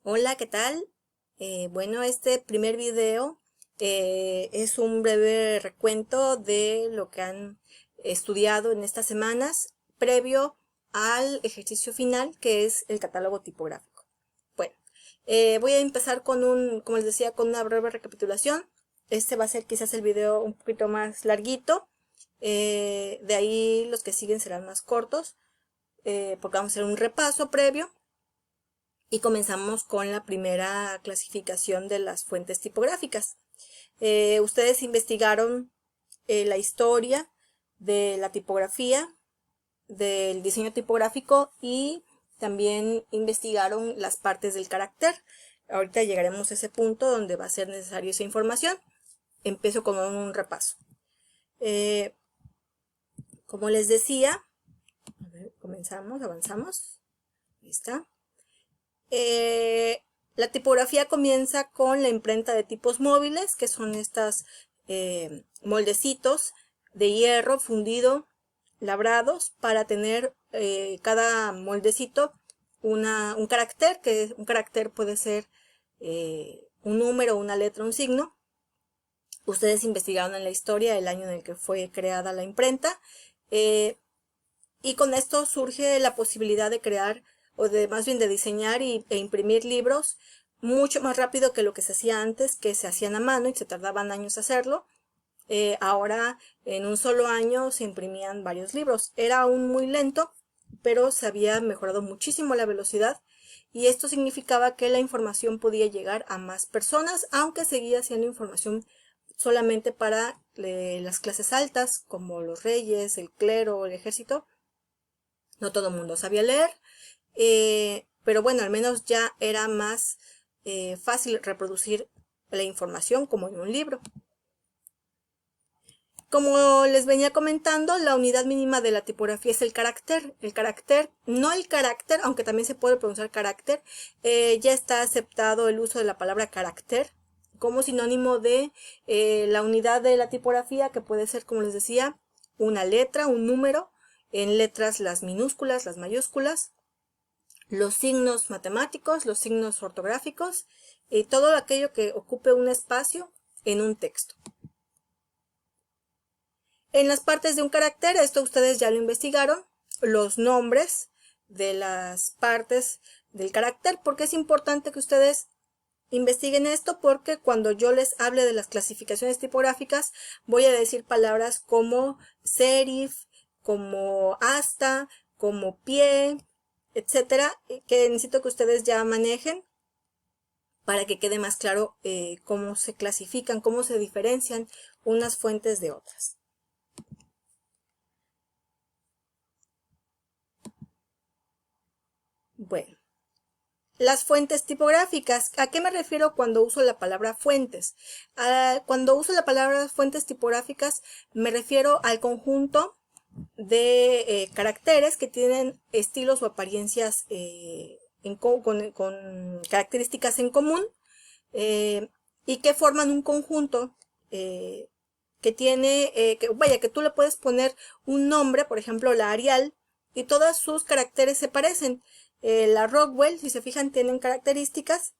Hola, ¿qué tal? Bueno, este primer video es un breve recuento de lo que han estudiado en estas semanas previo al ejercicio final, que es el catálogo tipográfico. Bueno, voy a empezar como les decía, con una breve recapitulación. Este va a ser quizás el video un poquito más larguito. De ahí los que siguen serán más cortos, porque vamos a hacer un repaso previo. Y comenzamos con la primera clasificación de las fuentes tipográficas. Ustedes investigaron la historia de la tipografía, del diseño tipográfico y también investigaron las partes del carácter. Ahorita llegaremos a ese punto donde va a ser necesaria esa información. Empiezo con un repaso. Eh, como les decía, a ver, comenzamos, avanzamos. Ahí está. La tipografía comienza con la imprenta de tipos móviles, que son estos moldecitos de hierro fundido, labrados, para tener cada moldecito un carácter, que un carácter puede ser un número, una letra, un signo. Ustedes investigaron en la historia el año en el que fue creada la imprenta, y con esto surge la posibilidad de crear, o de más bien de diseñar e imprimir libros mucho más rápido que lo que se hacía antes, que se hacían a mano y se tardaban años hacerlo. Ahora en un solo año se imprimían varios libros. Era aún muy lento, pero se había mejorado muchísimo la velocidad, y esto significaba que la información podía llegar a más personas, aunque seguía siendo información solamente para las clases altas, como los reyes, el clero, el ejército. No todo el mundo sabía leer, pero bueno, al menos ya era más fácil reproducir la información como en un libro. Como les venía comentando, la unidad mínima de la tipografía es el carácter. El carácter, no el carácter, aunque también se puede pronunciar carácter, ya está aceptado el uso de la palabra carácter como sinónimo de la unidad de la tipografía, que puede ser, como les decía, una letra, un número, en letras las minúsculas, las mayúsculas, los signos matemáticos, los signos ortográficos y todo aquello que ocupe un espacio en un texto. En las partes de un carácter, esto ustedes ya lo investigaron, los nombres de las partes del carácter, porque es importante que ustedes investiguen esto, porque cuando yo les hable de las clasificaciones tipográficas voy a decir palabras como serif, como asta, como pie, etcétera, que necesito que ustedes ya manejen para que quede más claro cómo se clasifican, cómo se diferencian unas fuentes de otras. Bueno, las fuentes tipográficas. ¿A qué me refiero cuando uso la palabra fuentes? Cuando uso la palabra fuentes tipográficas me refiero al conjunto de caracteres que tienen estilos o apariencias con características en común, y que forman un conjunto que tiene, que tú le puedes poner un nombre, por ejemplo la Arial, y todos sus caracteres se parecen. La Rockwell, si se fijan, tienen características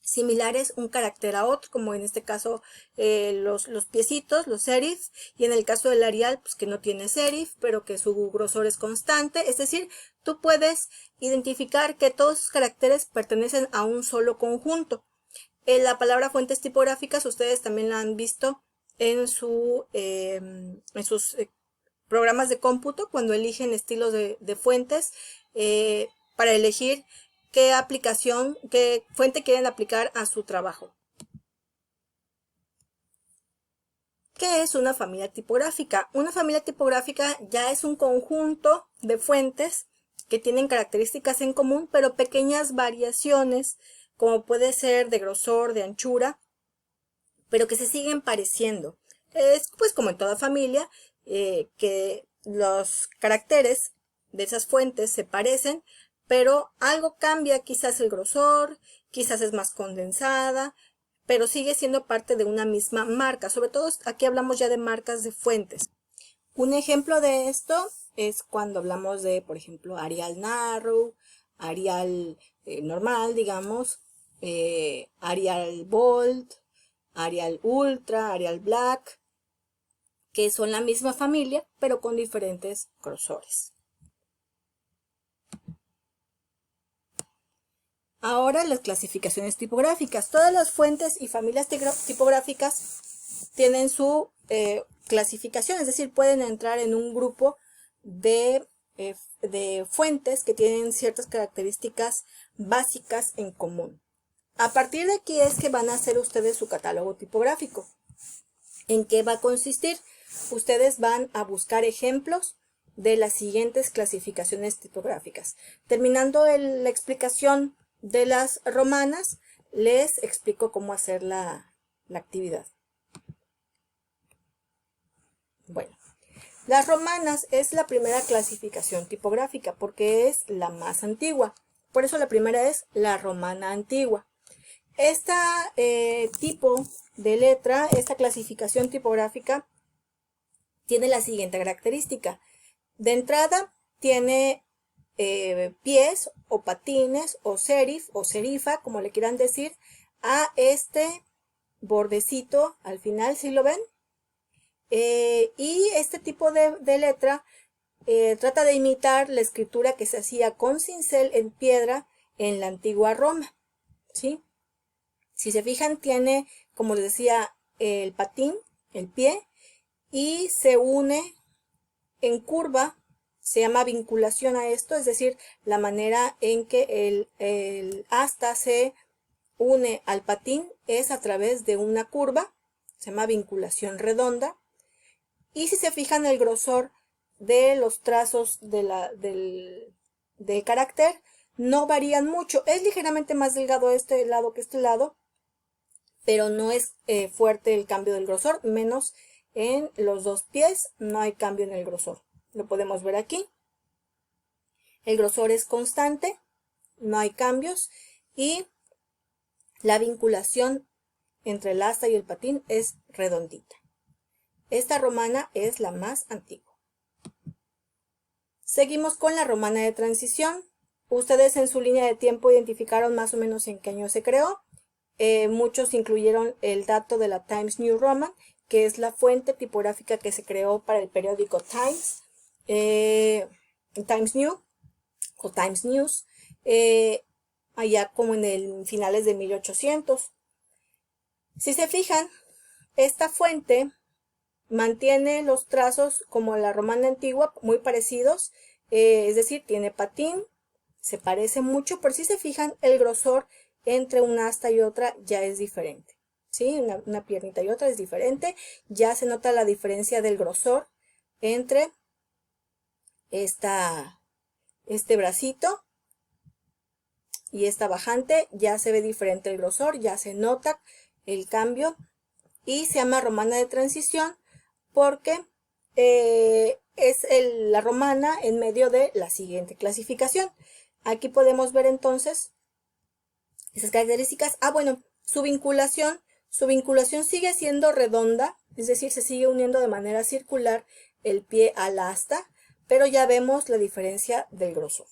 similares un carácter a otro, como en este caso los piecitos, los serif, y en el caso del Arial, pues que no tiene serif, pero que su grosor es constante. Es decir, tú puedes identificar que todos sus caracteres pertenecen a un solo conjunto. La palabra fuentes tipográficas ustedes también la han visto en sus programas de cómputo, cuando eligen estilos de fuentes, para elegir qué aplicación, qué fuente quieren aplicar a su trabajo. ¿Qué es una familia tipográfica? Una familia tipográfica ya es un conjunto de fuentes que tienen características en común, pero pequeñas variaciones, como puede ser de grosor, de anchura, pero que se siguen pareciendo. Es pues como en toda familia, que los caracteres de esas fuentes se parecen, pero algo cambia, quizás el grosor, quizás es más condensada, pero sigue siendo parte de una misma marca. Sobre todo aquí hablamos ya de marcas de fuentes. Un ejemplo de esto es cuando hablamos de, por ejemplo, Arial Narrow, Arial normal, digamos, Arial Bold, Arial Ultra, Arial Black, que son la misma familia, pero con diferentes grosores. Ahora las clasificaciones tipográficas. Todas las fuentes y familias tipográficas tienen su clasificación, es decir, pueden entrar en un grupo de fuentes que tienen ciertas características básicas en común. A partir de aquí es que van a hacer ustedes su catálogo tipográfico. ¿En qué va a consistir? Ustedes van a buscar ejemplos de las siguientes clasificaciones tipográficas. Terminando la explicación de las romanas, les explico cómo hacer la actividad. Bueno, las romanas es la primera clasificación tipográfica porque es la más antigua. Por eso la primera es la romana antigua. Este tipo de letra, esta clasificación tipográfica, tiene la siguiente característica. De entrada, tiene pies o patines o serif o serifa, como le quieran decir, a este bordecito al final, ¿sí lo ven? Y este tipo de letra trata de imitar la escritura que se hacía con cincel en piedra en la antigua Roma, ¿sí? Si se fijan, tiene, como les decía, el patín, el pie, y se une en curva, se llama vinculación a esto, es decir, la manera en que el asta se une al patín es a través de una curva, se llama vinculación redonda. Y si se fijan, el grosor de los trazos del carácter no varían mucho. Es ligeramente más delgado este lado que este lado, pero no es fuerte el cambio del grosor, menos en los dos pies no hay cambio en el grosor. Lo podemos ver aquí. El grosor es constante, no hay cambios, y la vinculación entre el asta y el patín es redondita. Esta romana es la más antigua. Seguimos con la romana de transición. Ustedes en su línea de tiempo identificaron más o menos en qué año se creó. Muchos incluyeron el dato de la Times New Roman, que es la fuente tipográfica que se creó para el periódico Times, Times New o Times News, allá como en el finales de 1800. Si se fijan, esta fuente mantiene los trazos como la romana antigua, muy parecidos, es decir, tiene patín, se parece mucho, pero si se fijan, el grosor entre una asta y otra ya es diferente, ¿sí? Una piernita y otra es diferente, ya se nota la diferencia del grosor entre este bracito y esta bajante, ya se ve diferente el grosor, ya se nota el cambio, y se llama romana de transición porque es la romana en medio de la siguiente clasificación. Aquí podemos ver entonces esas características. Bueno, su vinculación sigue siendo redonda, es decir, se sigue uniendo de manera circular el pie al asta, pero ya vemos la diferencia del grosor.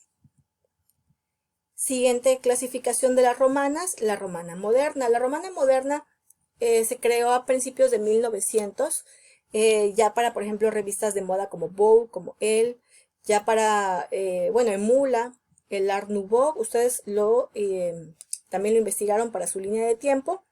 Siguiente clasificación de las romanas, la romana moderna. La romana moderna se creó a principios de 1900, ya para, por ejemplo, revistas de moda como Vogue, como Elle, ya para, bueno, emula el Art Nouveau. Ustedes también lo investigaron para su línea de tiempo.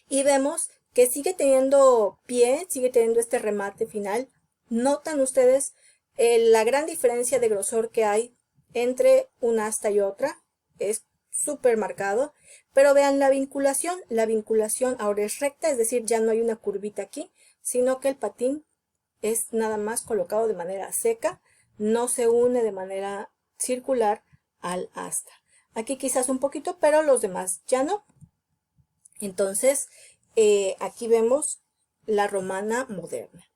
Y vemos que sigue teniendo pie, sigue teniendo este remate final. Notan ustedes la gran diferencia de grosor que hay entre una asta y otra. Es súper marcado. Pero vean la vinculación ahora es recta, es decir, ya no hay una curvita aquí, sino que el patín es nada más colocado de manera seca, no se une de manera circular al asta. Aquí quizás un poquito, pero los demás ya no. Entonces, aquí vemos la romana moderna.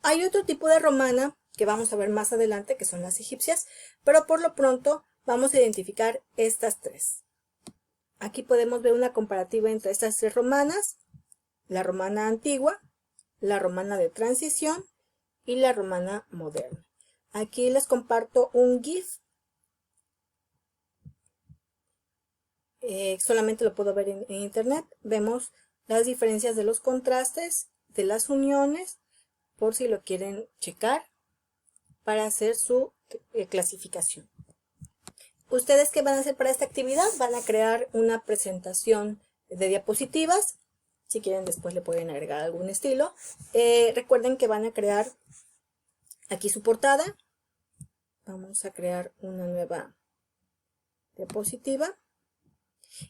Hay otro tipo de romana que vamos a ver más adelante, que son las egipcias, pero por lo pronto vamos a identificar estas tres. Aquí podemos ver una comparativa entre estas tres romanas, la romana antigua, la romana de transición y la romana moderna. Aquí les comparto un GIF solamente lo puedo ver en internet. Vemos las diferencias de los contrastes, de las uniones, por si lo quieren checar para hacer su clasificación. ¿Ustedes qué van a hacer para esta actividad? Van a crear una presentación de diapositivas. Si quieren, después le pueden agregar algún estilo. Recuerden que van a crear aquí su portada. Vamos a crear una nueva diapositiva.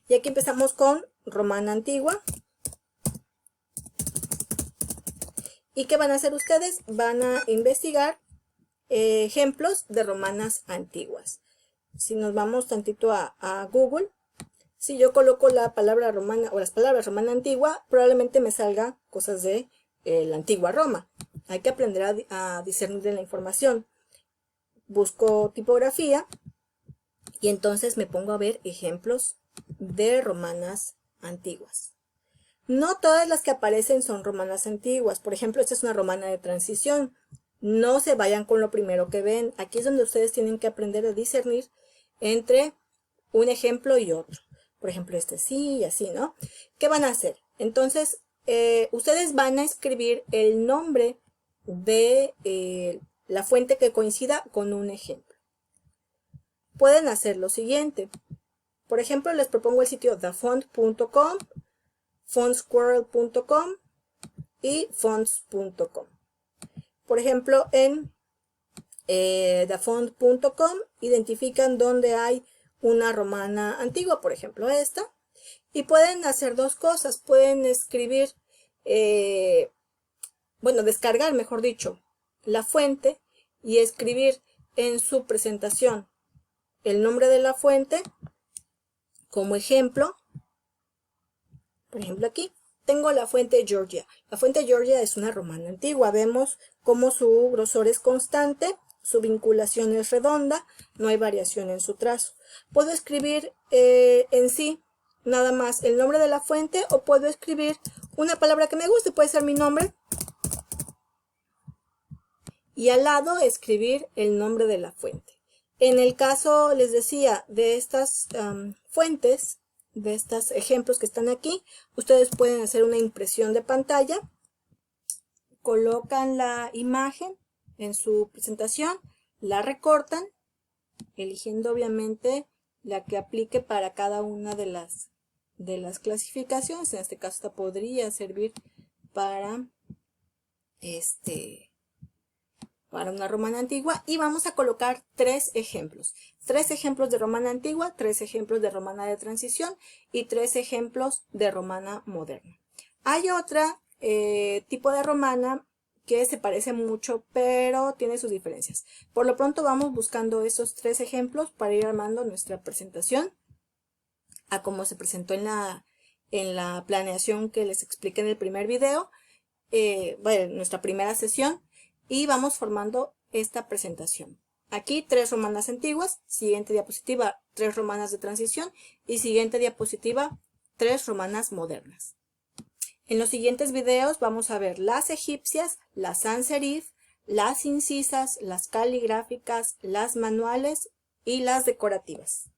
Y aquí empezamos con romana antigua. ¿Y qué van a hacer ustedes? Van a investigar ejemplos de romanas antiguas. Si nos vamos tantito a Google, si yo coloco la palabra romana o las palabras romana antigua, probablemente me salga cosas de la antigua Roma. Hay que aprender a discernir de la información. Busco tipografía y entonces me pongo a ver ejemplos de romanas antiguas. No todas las que aparecen son romanas antiguas. Por ejemplo, esta es una romana de transición. No se vayan con lo primero que ven. Aquí es donde ustedes tienen que aprender a discernir entre un ejemplo y otro. Por ejemplo, este sí y así, ¿no? ¿Qué van a hacer? Entonces, ustedes van a escribir el nombre de la fuente que coincida con un ejemplo. Pueden hacer lo siguiente. Por ejemplo, les propongo el sitio thefont.com, fontsquirrel.com y fonts.com. Por ejemplo, en thefont.com identifican dónde hay una romana antigua, por ejemplo esta, y pueden hacer dos cosas. Pueden escribir, descargar, mejor dicho, la fuente y escribir en su presentación el nombre de la fuente como ejemplo. Por ejemplo, aquí tengo la fuente Georgia. La fuente Georgia es una romana antigua. Vemos cómo su grosor es constante, su vinculación es redonda, no hay variación en su trazo. Puedo escribir en sí nada más el nombre de la fuente, o puedo escribir una palabra que me guste, puede ser mi nombre, y al lado escribir el nombre de la fuente. En el caso, les decía, de estas fuentes, de estos ejemplos que están aquí, ustedes pueden hacer una impresión de pantalla, colocan la imagen en su presentación, la recortan, eligiendo obviamente la que aplique para cada una de las clasificaciones. En este caso esta podría servir para una romana antigua, y vamos a colocar tres ejemplos de romana antigua, 3 ejemplos de romana de transición y 3 ejemplos de romana moderna. Hay otra tipo de romana que se parece mucho, pero tiene sus diferencias. Por lo pronto vamos buscando esos 3 ejemplos para ir armando nuestra presentación a como se presentó en la planeación que les expliqué en el primer video, nuestra primera sesión, y vamos formando esta presentación. Aquí 3 romanas antiguas, siguiente diapositiva 3 romanas de transición y siguiente diapositiva 3 romanas modernas. En los siguientes videos vamos a ver las egipcias, las sans serif, las incisas, las caligráficas, las manuales y las decorativas.